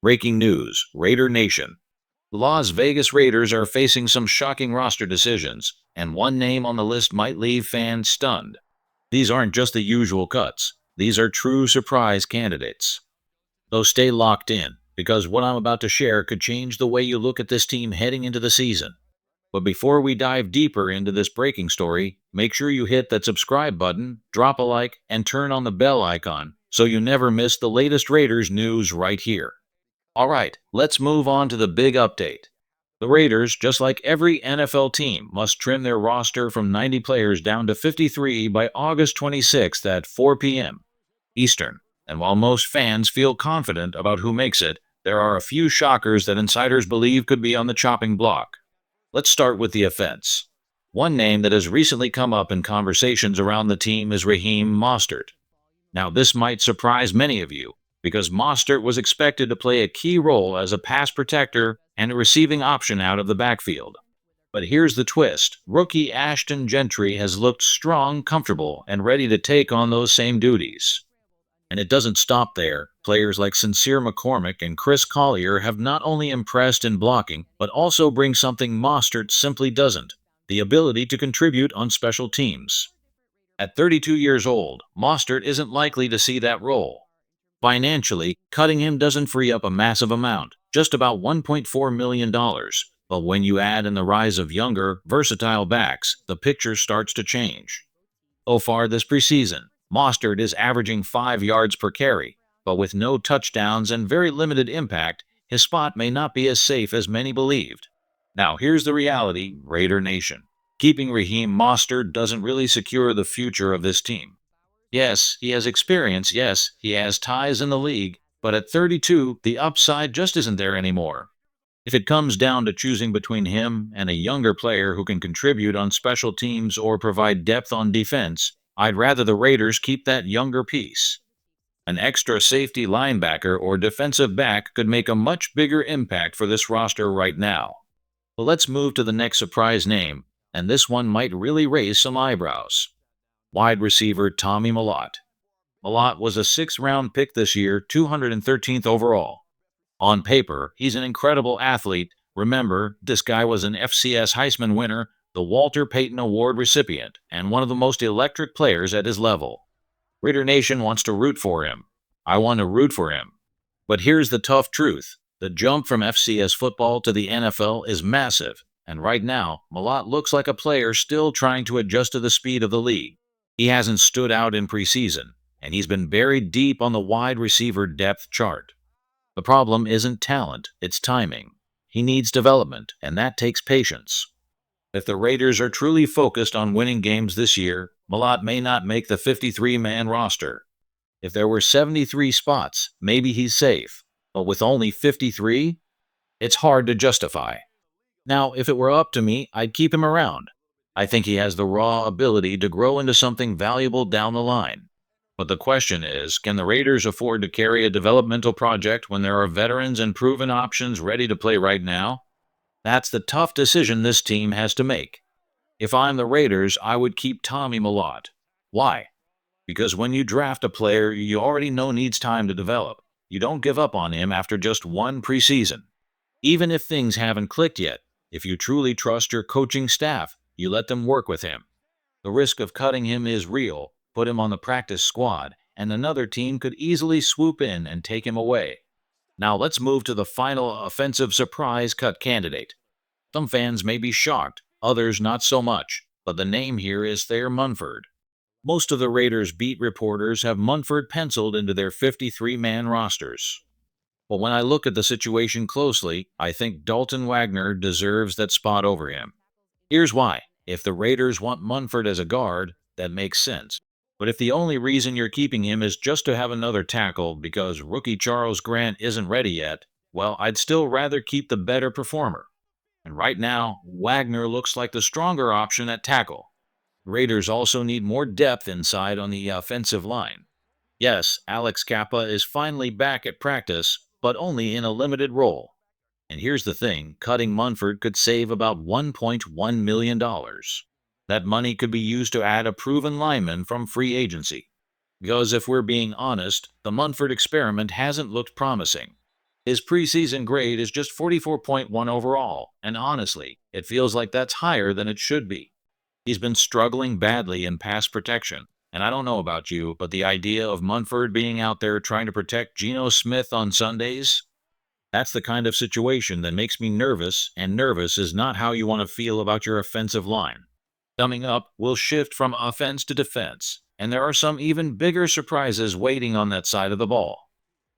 Breaking news, Raider Nation. The Las Vegas Raiders are facing some shocking roster decisions, and one name on the list might leave fans stunned. These aren't just the usual cuts. These are true surprise candidates. So stay locked in, because what I'm about to share could change the way you look at this team heading into the season. But before we dive deeper into this breaking story, make sure you hit that subscribe button, drop a like, and turn on the bell icon so you never miss the latest Raiders news right here. Alright, let's move on to the big update. The Raiders, just like every NFL team, must trim their roster from 90 players down to 53 by August 26th at 4 p.m. Eastern. And while most fans feel confident about who makes it, there are a few shockers that insiders believe could be on the chopping block. Let's start with the offense. One name that has recently come up in conversations around the team is Raheem Mostert. Now, this might surprise many of you, because Mostert was expected to play a key role as a pass protector and a receiving option out of the backfield. But here's the twist. Rookie Ashton Gentry has looked strong, comfortable, and ready to take on those same duties. And it doesn't stop there. Players like Sincere McCormick and Chris Collier have not only impressed in blocking, but also bring something Mostert simply doesn't: the ability to contribute on special teams. At 32 years old, Mostert isn't likely to see that role. Financially, cutting him doesn't free up a massive amount, just about $1.4 million. But when you add in the rise of younger, versatile backs, the picture starts to change. So far this preseason, Mostert is averaging 5 yards per carry, but with no touchdowns and very limited impact, his spot may not be as safe as many believed. Now here's the reality, Raider Nation. Keeping Raheem Mostert doesn't really secure the future of this team. Yes, he has experience, yes, he has ties in the league, but at 32, the upside just isn't there anymore. If it comes down to choosing between him and a younger player who can contribute on special teams or provide depth on defense, I'd rather the Raiders keep that younger piece. An extra safety linebacker or defensive back could make a much bigger impact for this roster right now. But let's move to the next surprise name, and this one might really raise some eyebrows. Wide receiver Tommy Malot. Malot was a 6th-round pick this year, 213th overall. On paper, he's an incredible athlete. Remember, this guy was an FCS Heisman winner, the Walter Payton Award recipient, and one of the most electric players at his level. Raider Nation wants to root for him. I want to root for him. But here's the tough truth. The jump from FCS football to the NFL is massive, and right now, Malot looks like a player still trying to adjust to the speed of the league. He hasn't stood out in preseason, and he's been buried deep on the wide receiver depth chart. The problem isn't talent, it's timing. He needs development, and that takes patience. If the Raiders are truly focused on winning games this year, Malot may not make the 53-man roster. If there were 73 spots, maybe he's safe. But with only 53, it's hard to justify. Now, if it were up to me, I'd keep him around. I think he has the raw ability to grow into something valuable down the line. But the question is, can the Raiders afford to carry a developmental project when there are veterans and proven options ready to play right now? That's the tough decision this team has to make. If I'm the Raiders, I would keep Tommy Malot. Why? Because when you draft a player you already know needs time to develop, you don't give up on him after just one preseason. Even if things haven't clicked yet, if you truly trust your coaching staff, you let them work with him. The risk of cutting him is real. Put him on the practice squad, and another team could easily swoop in and take him away. Now let's move to the final offensive surprise cut candidate. Some fans may be shocked, others not so much, but the name here is Thayer Munford. Most of the Raiders beat reporters have Munford penciled into their 53-man rosters. But when I look at the situation closely, I think Dalton Wagner deserves that spot over him. Here's why. If the Raiders want Munford as a guard, that makes sense. But if the only reason you're keeping him is just to have another tackle because rookie Charles Grant isn't ready yet, well, I'd still rather keep the better performer. And right now, Wagner looks like the stronger option at tackle. Raiders also need more depth inside on the offensive line. Yes, Alex Kappa is finally back at practice, but only in a limited role. And here's the thing, cutting Munford could save about $1.1 million. That money could be used to add a proven lineman from free agency. Because if we're being honest, the Munford experiment hasn't looked promising. His preseason grade is just 44.1 overall, and honestly, it feels like that's higher than it should be. He's been struggling badly in pass protection, and I don't know about you, but the idea of Munford being out there trying to protect Geno Smith on Sundays, that's the kind of situation that makes me nervous, and nervous is not how you want to feel about your offensive line. Coming up, we'll shift from offense to defense, and there are some even bigger surprises waiting on that side of the ball.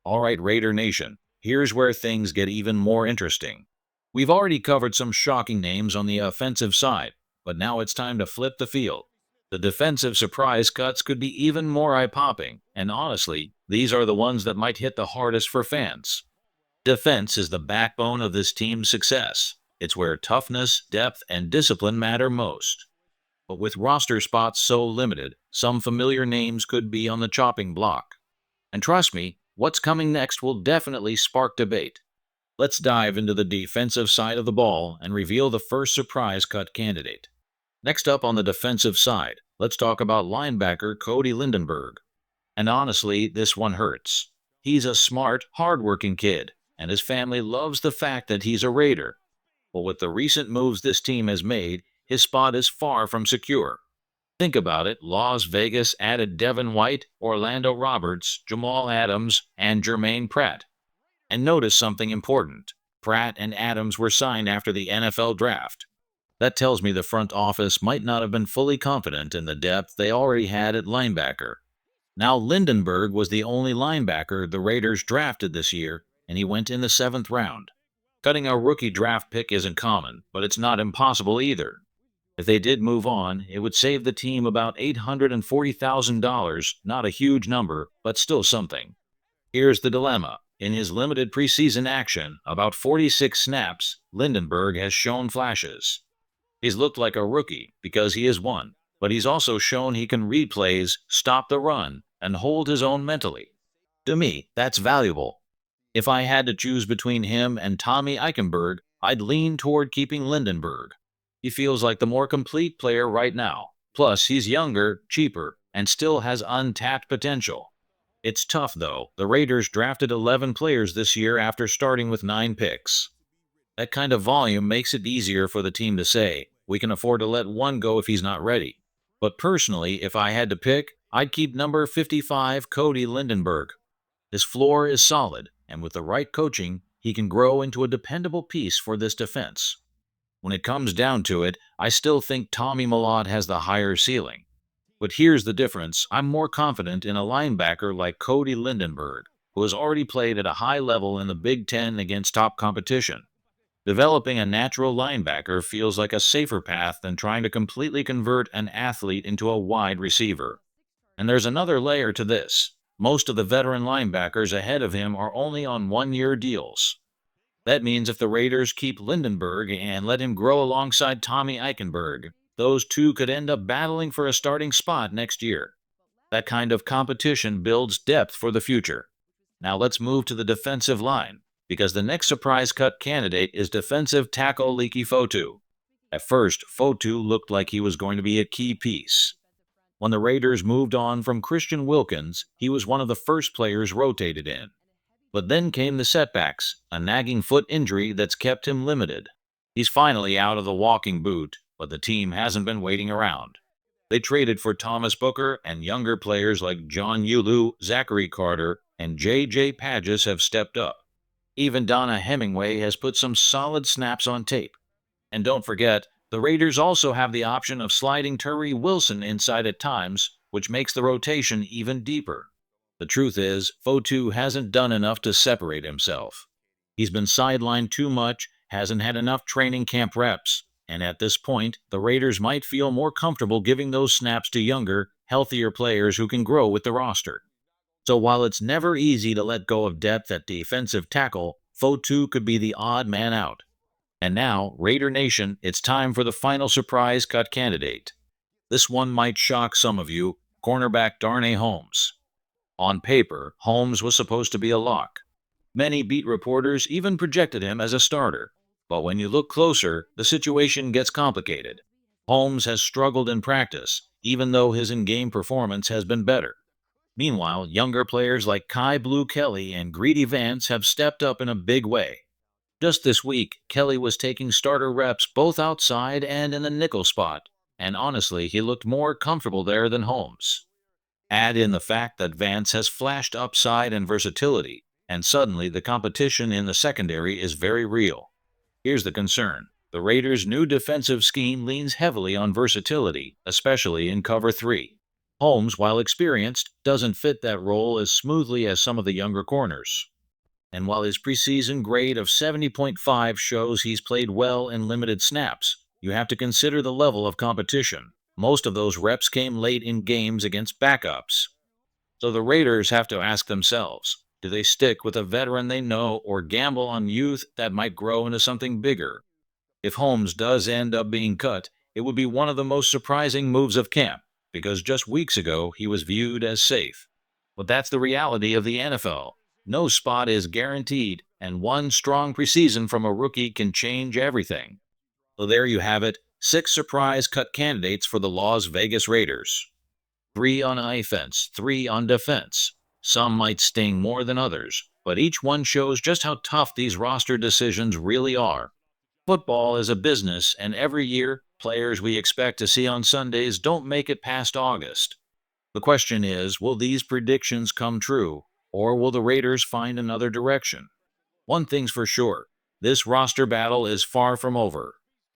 All right, Raider Nation, here's where things get even more interesting. We've already covered some shocking names on the offensive side, but now it's time to flip the field. The defensive surprise cuts could be even more eye-popping, and honestly, these are the ones that might hit the hardest for fans. Defense is the backbone of this team's success. It's where toughness, depth, and discipline matter most. But with roster spots so limited, some familiar names could be on the chopping block. And trust me, what's coming next will definitely spark debate. Let's dive into the defensive side of the ball and reveal the first surprise cut candidate. Next up on the defensive side, let's talk about linebacker Cody Lindenburgg. And honestly, this one hurts. He's a smart, hardworking kid, and his family loves the fact that he's a Raider. But with the recent moves this team has made, his spot is far from secure. Think about it, Las Vegas added Devin White, Orlando Roberts, Jamal Adams, and Jermaine Pratt. And notice something important. Pratt and Adams were signed after the NFL draft. That tells me the front office might not have been fully confident in the depth they already had at linebacker. Now Lindenburgg was the only linebacker the Raiders drafted this year, and he went in the 7th round. Cutting a rookie draft pick isn't common, but it's not impossible either. If they did move on, it would save the team about $840,000, not a huge number, but still something. Here's the dilemma. In his limited preseason action, about 46 snaps, Lindenburgg has shown flashes. He's looked like a rookie because he is one, but he's also shown he can read plays, stop the run, and hold his own mentally. To me, that's valuable. If I had to choose between him and Tommy Eichenberg, I'd lean toward keeping Lindenburgg. He feels like the more complete player right now. Plus, he's younger, cheaper, and still has untapped potential. It's tough, though. The Raiders drafted 11 players this year after starting with 9 picks. That kind of volume makes it easier for the team to say, we can afford to let one go if he's not ready. But personally, if I had to pick, I'd keep number 55 Cody Lindenburgg. His floor is solid, and with the right coaching, he can grow into a dependable piece for this defense. When it comes down to it, I still think Tommy Malot has the higher ceiling. But here's the difference. I'm more confident in a linebacker like Cody Lindenburgg, who has already played at a high level in the Big Ten against top competition. Developing a natural linebacker feels like a safer path than trying to completely convert an athlete into a wide receiver. And there's another layer to this. Most of the veteran linebackers ahead of him are only on one-year deals. That means if the Raiders keep Lindenburgg and let him grow alongside Tommy Eichenberg, those two could end up battling for a starting spot next year. That kind of competition builds depth for the future. Now let's move to the defensive line, because the next surprise cut candidate is defensive tackle Leaky Fo. At first, Fotu looked like he was going to be a key piece. When the Raiders moved on from Christian Wilkins, he was one of the first players rotated in. But then came the setbacks, a nagging foot injury that's kept him limited. He's finally out of the walking boot, but the team hasn't been waiting around. They traded for Thomas Booker, and younger players like John Yulu, Zachary Carter, and J.J. Padges have stepped up. Even Donna Hemingway has put some solid snaps on tape. And don't forget, the Raiders also have the option of sliding Tyree Wilson inside at times, which makes the rotation even deeper. The truth is, Fotu hasn't done enough to separate himself. He's been sidelined too much, hasn't had enough training camp reps, and at this point, the Raiders might feel more comfortable giving those snaps to younger, healthier players who can grow with the roster. So while it's never easy to let go of depth at defensive tackle, Fotu could be the odd man out. And now, Raider Nation, it's time for the final surprise cut candidate. This one might shock some of you, cornerback Darnay Holmes. On paper, Holmes was supposed to be a lock. Many beat reporters even projected him as a starter. But when you look closer, the situation gets complicated. Holmes has struggled in practice, even though his in-game performance has been better. Meanwhile, younger players like Kai Blue Kelly and Greedy Vance have stepped up in a big way. Just this week, Kelly was taking starter reps both outside and in the nickel spot, and honestly, he looked more comfortable there than Holmes. Add in the fact that Vance has flashed upside and versatility, and suddenly the competition in the secondary is very real. Here's the concern. The Raiders' new defensive scheme leans heavily on versatility, especially in cover 3. Holmes, while experienced, doesn't fit that role as smoothly as some of the younger corners. And while his preseason grade of 70.5 shows he's played well in limited snaps, you have to consider the level of competition. Most of those reps came late in games against backups. So the Raiders have to ask themselves, do they stick with a veteran they know or gamble on youth that might grow into something bigger? If Holmes does end up being cut, it would be one of the most surprising moves of camp, because just weeks ago he was viewed as safe. But that's the reality of the NFL. No spot is guaranteed, and one strong preseason from a rookie can change everything. So there you have it, 6 surprise cut candidates for the Las Vegas Raiders. 3 on offense, 3 on defense. Some might sting more than others, but each one shows just how tough these roster decisions really are. Football is a business, and every year, players we expect to see on Sundays don't make it past August. The question is, will these predictions come true, or will the Raiders find another direction? One thing's for sure, this roster battle is far from over,